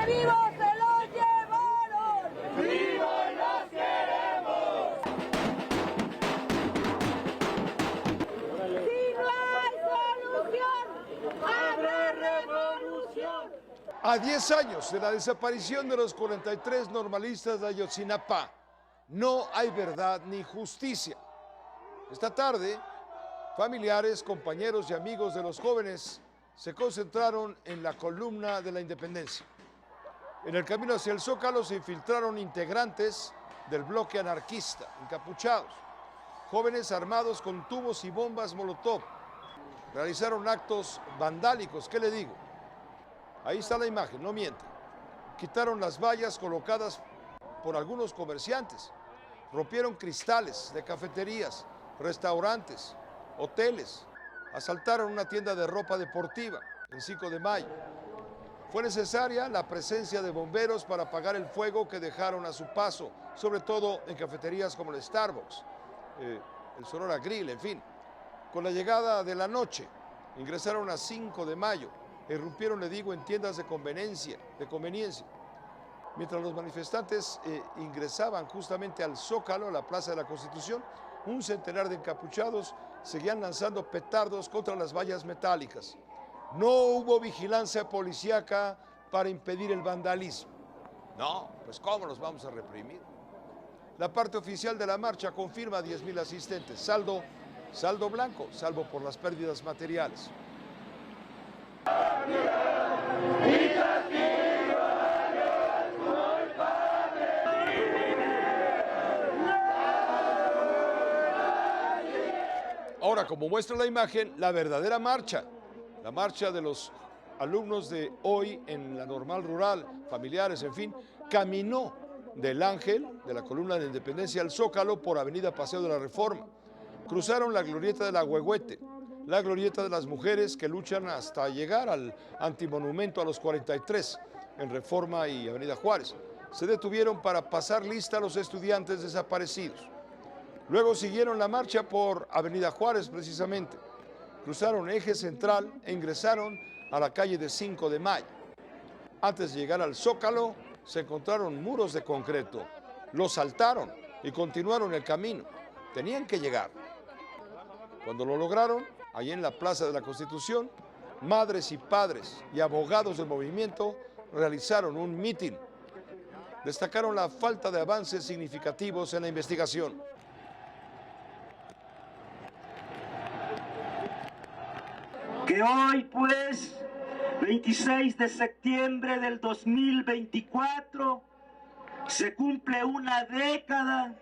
¡Que vivos se los llevaron! ¡Vivos los queremos! ¡Si no hay solución, habrá revolución! A 10 años de la desaparición de los 43 normalistas de Ayotzinapa, no hay verdad ni justicia. Esta tarde, familiares, compañeros y amigos de los jóvenes se concentraron en la columna de la Independencia. En el camino hacia el Zócalo se infiltraron integrantes del bloque anarquista, encapuchados, jóvenes armados con tubos y bombas Molotov. Realizaron actos vandálicos, ¿qué le digo? Ahí está la imagen, no miente. Quitaron las vallas colocadas por algunos comerciantes, rompieron cristales de cafeterías, restaurantes, hoteles, asaltaron una tienda de ropa deportiva en 5 de mayo. Fue necesaria la presencia de bomberos para apagar el fuego que dejaron a su paso, sobre todo en cafeterías como el Starbucks, el Sonora Grill, en fin. Con la llegada de la noche, ingresaron a 5 de mayo, irrumpieron, le digo, en tiendas de conveniencia. Mientras los manifestantes ingresaban justamente al Zócalo, a la Plaza de la Constitución, un centenar de encapuchados seguían lanzando petardos contra las vallas metálicas. No hubo vigilancia policíaca para impedir el vandalismo. No, pues ¿cómo los vamos a reprimir? La parte oficial de la marcha confirma 10,000 asistentes, saldo blanco, salvo por las pérdidas materiales. Ahora, como muestra la imagen, la verdadera marcha, la marcha de los alumnos de hoy en la Normal Rural, familiares, en fin, caminó del Ángel, de la columna de la Independencia, al Zócalo por Avenida Paseo de la Reforma. Cruzaron la glorieta de la Huehuete, la glorieta de las mujeres que luchan hasta llegar al antimonumento a los 43 en Reforma y Avenida Juárez. Se detuvieron para pasar lista a los estudiantes desaparecidos. Luego siguieron la marcha por Avenida Juárez, precisamente. Cruzaron Eje Central e ingresaron a la calle de 5 de mayo. Antes de llegar al Zócalo, se encontraron muros de concreto. Los saltaron y continuaron el camino. Tenían que llegar. Cuando lo lograron, allí en la Plaza de la Constitución, madres y padres y abogados del movimiento realizaron un mitin. Destacaron la falta de avances significativos en la investigación. Que hoy, pues, 26 de septiembre del 2024, se cumple una década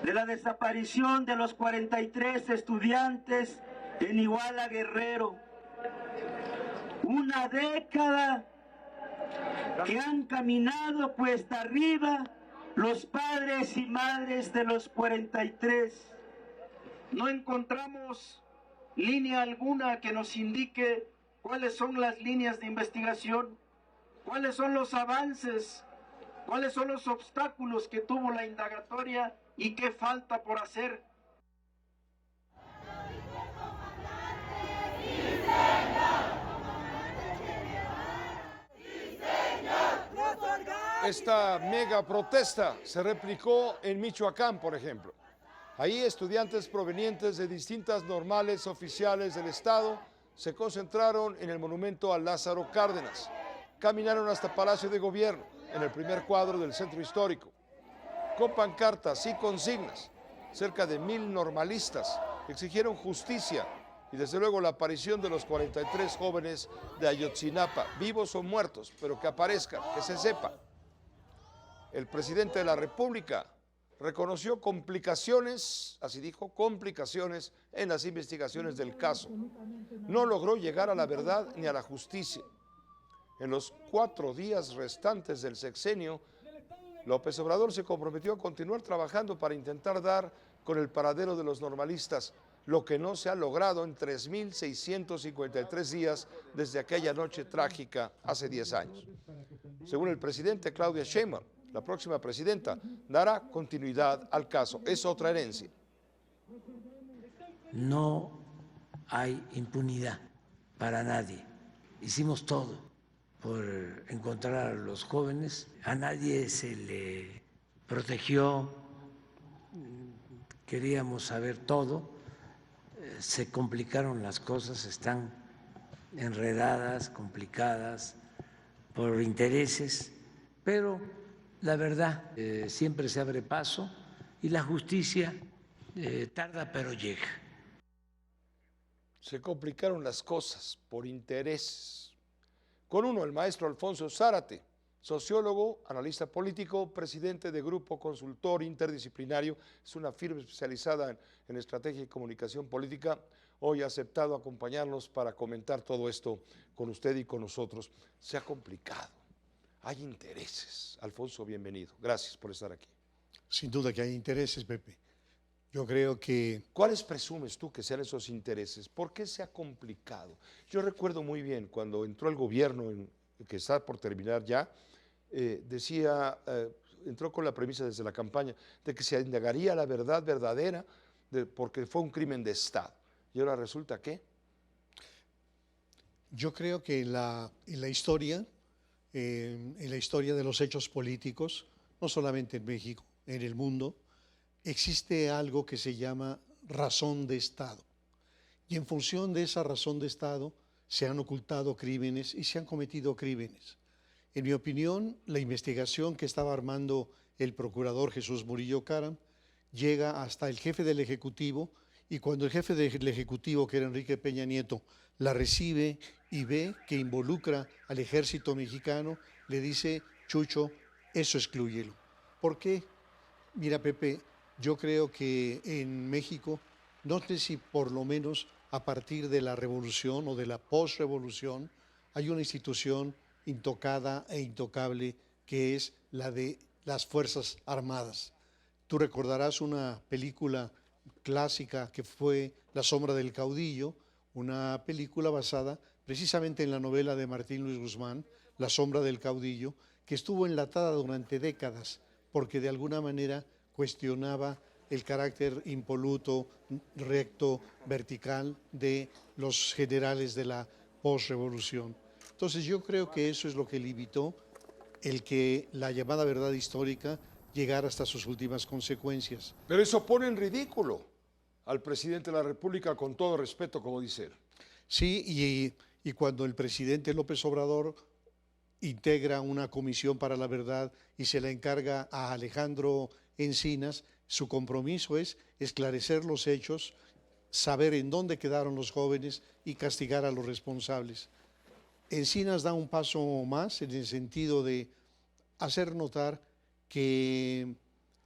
de la desaparición de los 43 estudiantes en Iguala, Guerrero. Una década que han caminado cuesta arriba los padres y madres de los 43. No encontramos línea alguna que nos indique cuáles son las líneas de investigación, cuáles son los avances, cuáles son los obstáculos que tuvo la indagatoria y qué falta por hacer. Esta mega protesta se replicó en Michoacán, por ejemplo. Ahí estudiantes provenientes de distintas normales oficiales del Estado se concentraron en el monumento a Lázaro Cárdenas. Caminaron hasta Palacio de Gobierno, en el primer cuadro del centro histórico. Con pancartas y consignas, cerca de 1,000 normalistas exigieron justicia y desde luego la aparición de los 43 jóvenes de Ayotzinapa, vivos o muertos, pero que aparezcan, que se sepa. El presidente de la República reconoció complicaciones, así dijo, complicaciones en las investigaciones del caso. No logró llegar a la verdad ni a la justicia. En los 4 días restantes del sexenio, López Obrador se comprometió a continuar trabajando para intentar dar con el paradero de los normalistas, lo que no se ha logrado en 3,653 días desde aquella noche trágica hace 10 años. Según el presidente Claudia Sheinbaum, la próxima presidenta dará continuidad al caso. Es otra herencia. No hay impunidad para nadie. Hicimos todo por encontrar a los jóvenes. A nadie se le protegió, queríamos saber todo, se complicaron las cosas, están enredadas, complicadas por intereses, pero la verdad siempre se abre paso y la justicia tarda pero llega. Se complicaron las cosas por intereses. Con uno, el maestro Alfonso Zárate, sociólogo, analista político, presidente de Grupo Consultor Interdisciplinario, es una firma especializada en estrategia y comunicación política. Hoy ha aceptado acompañarnos para comentar todo esto con usted y con nosotros. Se ha complicado, hay intereses. Alfonso, bienvenido. Gracias por estar aquí. Sin duda que hay intereses, Pepe. Yo creo que... ¿Cuáles presumes tú que sean esos intereses? ¿Por qué se ha complicado? Yo recuerdo muy bien cuando entró el gobierno, que está por terminar ya, entró con la premisa desde la campaña de que se indagaría la verdad verdadera porque fue un crimen de Estado. Y ahora resulta que... Yo creo que en la historia de los hechos políticos, no solamente en México, en el mundo, existe algo que se llama razón de Estado. Y en función de esa razón de Estado se han ocultado crímenes y se han cometido crímenes. En mi opinión, la investigación que estaba armando el procurador Jesús Murillo Caram llega hasta el jefe del Ejecutivo, y cuando el jefe del Ejecutivo, que era Enrique Peña Nieto, la recibe y ve que involucra al ejército mexicano, le dice: Chucho, eso exclúyelo. ¿Por qué? Mira, Pepe, yo creo que en México, no sé si por lo menos a partir de la revolución o de la posrevolución, hay una institución intocada e intocable que es la de las Fuerzas Armadas. Tú recordarás una película clásica que fue La sombra del caudillo, una película basada precisamente en la novela de Martín Luis Guzmán, La sombra del caudillo, que estuvo enlatada durante décadas porque de alguna manera cuestionaba el carácter impoluto, recto, vertical de los generales de la posrevolución. Entonces yo creo que eso es lo que limitó el que la llamada verdad histórica llegara hasta sus últimas consecuencias. Pero eso pone en ridículo al presidente de la República, con todo respeto, como dice él. Sí, y cuando el presidente López Obrador integra una comisión para la verdad y se la encarga a Alejandro Encinas, su compromiso es esclarecer los hechos, saber en dónde quedaron los jóvenes y castigar a los responsables. Encinas da un paso más en el sentido de hacer notar que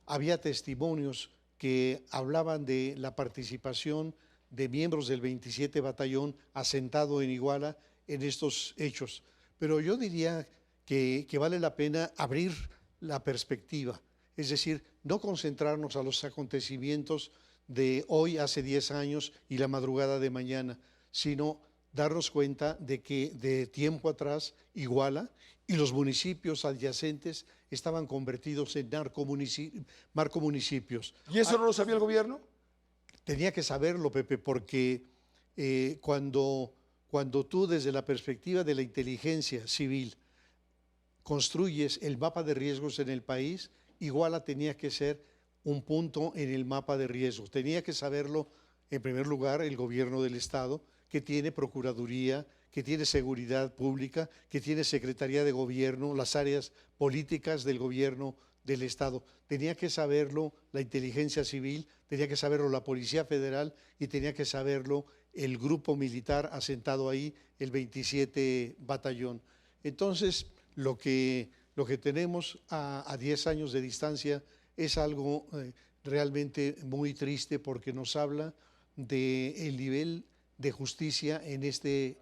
había testimonios que hablaban de la participación de miembros del 27 Batallón asentado en Iguala en estos hechos. Pero yo diría que vale la pena abrir la perspectiva, es decir, no concentrarnos a los acontecimientos de hoy, hace 10 años y la madrugada de mañana, sino darnos cuenta de que de tiempo atrás Iguala y los municipios adyacentes estaban convertidos en narcomunicipios. ¿Y eso no lo sabía el gobierno? Tenía que saberlo, Pepe, porque cuando tú desde la perspectiva de la inteligencia civil construyes el mapa de riesgos en el país, Iguala tenía que ser un punto en el mapa de riesgos. Tenía que saberlo, en primer lugar, el gobierno del Estado, que tiene Procuraduría, que tiene Seguridad Pública, que tiene Secretaría de Gobierno, las áreas políticas del gobierno del Estado. Tenía que saberlo la inteligencia civil, tenía que saberlo la Policía Federal y tenía que saberlo el grupo militar asentado ahí, el 27 Batallón. Entonces, lo que tenemos a 10 años de distancia es algo realmente muy triste, porque nos habla del nivel de justicia en este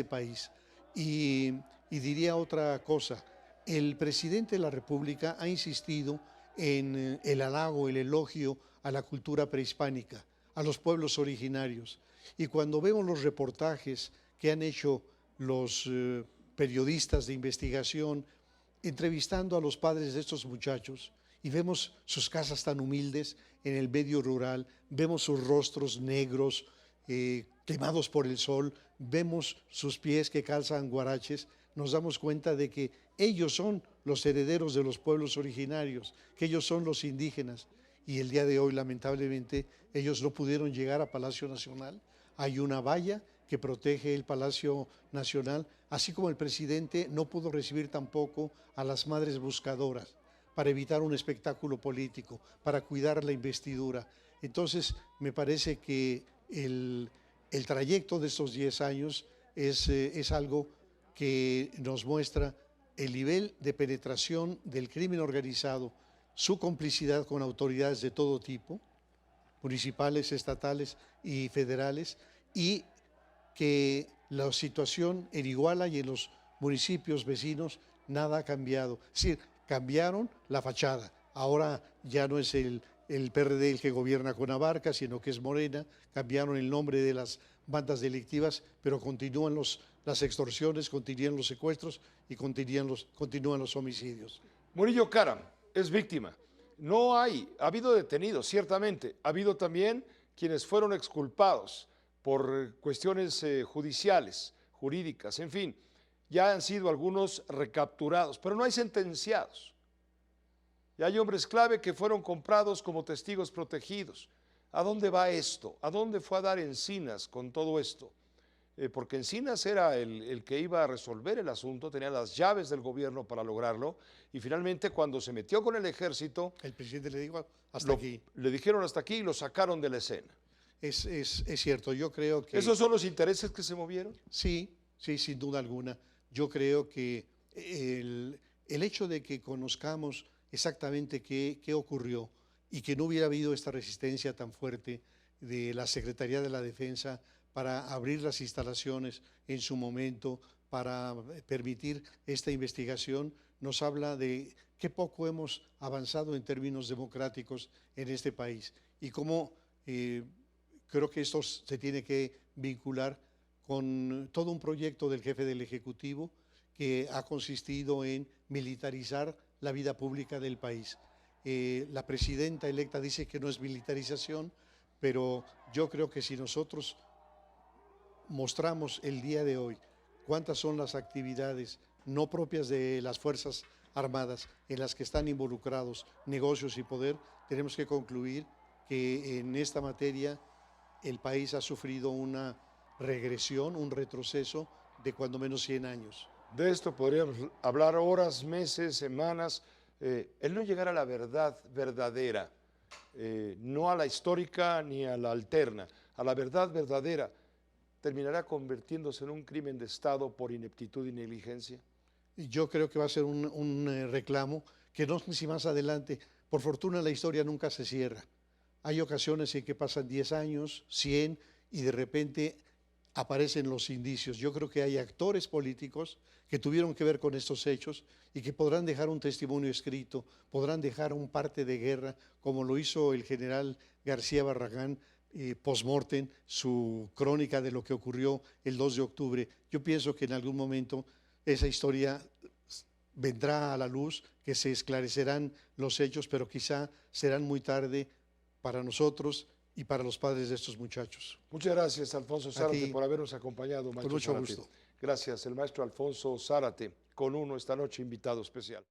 país. Y diría otra cosa: el presidente de la República ha insistido en el halago, el elogio a la cultura prehispánica, a los pueblos originarios. Y cuando vemos los reportajes que han hecho los periodistas de investigación entrevistando a los padres de estos muchachos, y vemos sus casas tan humildes en el medio rural, vemos sus rostros negros, quemados por el sol, vemos sus pies que calzan guaraches, nos damos cuenta de que ellos son los herederos de los pueblos originarios, que ellos son los indígenas. Y el día de hoy, lamentablemente, ellos no pudieron llegar a Palacio Nacional. Hay una valla que protege el Palacio Nacional, así como el presidente no pudo recibir tampoco a las madres buscadoras para evitar un espectáculo político, para cuidar la investidura. Entonces, me parece que el trayecto de estos 10 años es algo que nos muestra el nivel de penetración del crimen organizado, su complicidad con autoridades de todo tipo, municipales, estatales y federales, y que la situación en Iguala y en los municipios vecinos nada ha cambiado. Es decir, cambiaron la fachada. Ahora ya no es el PRD el que gobierna con Abarca, sino que es Morena. Cambiaron el nombre de las bandas delictivas, pero continúan las extorsiones, continúan los secuestros y continúan los homicidios. Murillo Karam es víctima. Ha habido detenidos, ciertamente. Ha habido también quienes fueron exculpados por cuestiones judiciales, jurídicas, en fin. Ya han sido algunos recapturados, pero no hay sentenciados. Y hay hombres clave que fueron comprados como testigos protegidos. ¿A dónde va esto? ¿A dónde fue a dar Encinas con todo esto? Porque Encinas era el que iba a resolver el asunto, tenía las llaves del gobierno para lograrlo, y finalmente cuando se metió con el ejército… El presidente le dijo hasta aquí. Le dijeron hasta aquí y lo sacaron de la escena. Es cierto, yo creo que… ¿Esos son los intereses que se movieron? Sí, sin duda alguna. Yo creo que el hecho de que conozcamos exactamente qué ocurrió y que no hubiera habido esta resistencia tan fuerte de la Secretaría de la Defensa para abrir las instalaciones en su momento, para permitir esta investigación, nos habla de qué poco hemos avanzado en términos democráticos en este país y cómo creo que esto se tiene que vincular con todo un proyecto del jefe del Ejecutivo que ha consistido en militarizar la vida pública del país. La presidenta electa dice que no es militarización, pero yo creo que si nosotros mostramos el día de hoy cuántas son las actividades no propias de las Fuerzas Armadas en las que están involucrados negocios y poder, tenemos que concluir que en esta materia el país ha sufrido una regresión, un retroceso de cuando menos 100 años. De esto podríamos hablar horas, meses, semanas. El no llegar a la verdad verdadera, no a la histórica ni a la alterna, a la verdad verdadera, terminará convirtiéndose en un crimen de Estado por ineptitud y negligencia. Yo creo que va a ser un reclamo que no sé si más adelante, por fortuna la historia nunca se cierra. Hay ocasiones en que pasan 10 años, 100 y de repente aparecen los indicios. Yo creo que hay actores políticos que tuvieron que ver con estos hechos y que podrán dejar un testimonio escrito, podrán dejar un parte de guerra, como lo hizo el general García Barragán, post-mortem, su crónica de lo que ocurrió el 2 de octubre. Yo pienso que en algún momento esa historia vendrá a la luz, que se esclarecerán los hechos, pero quizá serán muy tarde para nosotros y para los padres de estos muchachos. Muchas gracias, Alfonso Zárate, por habernos acompañado. Con mucho gusto. Gracias, el maestro Alfonso Zárate, con uno esta noche invitado especial.